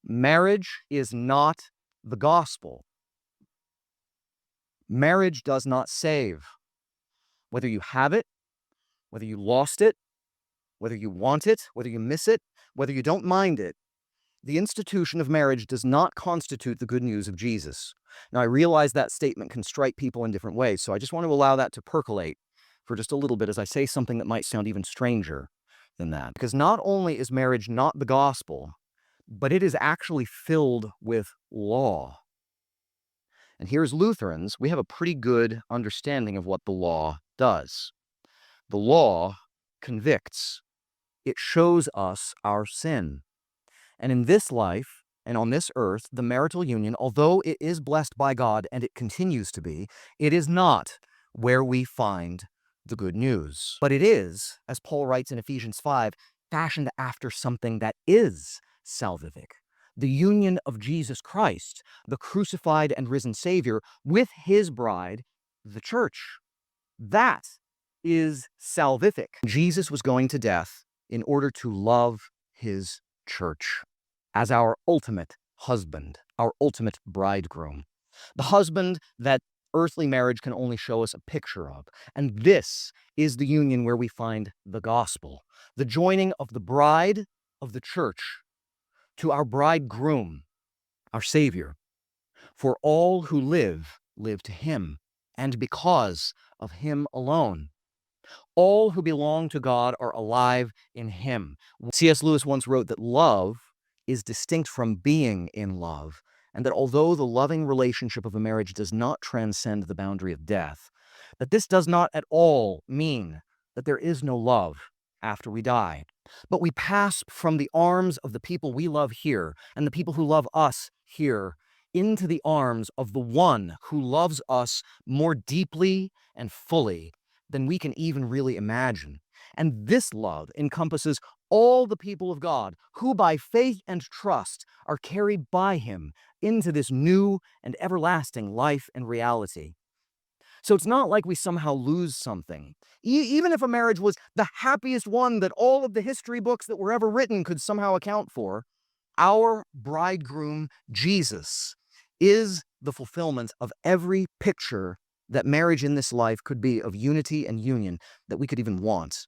Marriage is not the gospel. Marriage does not save. Whether you have it, whether you lost it, whether you want it, whether you miss it, whether you don't mind it, the institution of marriage does not constitute the good news of Jesus. Now, I realize that statement can strike people in different ways, so I just want to allow that to percolate for just a little bit as I say something that might sound even stranger than that. Because not only is marriage not the gospel, but it is actually filled with law. And here as Lutherans, we have a pretty good understanding of what the law does. The law convicts. It shows us our sin. And in this life and on this earth, the marital union, although it is blessed by God and it continues to be, it is not where we find the good news. But it is, as Paul writes in Ephesians 5, fashioned after something that is salvific. The union of Jesus Christ, the crucified and risen Savior, with his bride, the church. That is salvific. Jesus was going to death in order to love his church as our ultimate husband, our ultimate bridegroom. The husband that earthly marriage can only show us a picture of. And this is the union where we find the gospel, the joining of the bride of the church to our bridegroom, our Savior. For all who live, live to him, and because of him alone. All who belong to God are alive in him. C.S. Lewis once wrote that love is distinct from being in love, and that although the loving relationship of a marriage does not transcend the boundary of death, that this does not at all mean that there is no love after we die. But we pass from the arms of the people we love here and the people who love us here into the arms of the one who loves us more deeply and fully than we can even really imagine. And this love encompasses all the people of God who by faith and trust are carried by him into this new and everlasting life and reality. So it's not like we somehow lose something. Even if a marriage was the happiest one that all of the history books that were ever written could somehow account for, our bridegroom, Jesus, is the fulfillment of every picture that marriage in this life could be of unity and union that we could even want.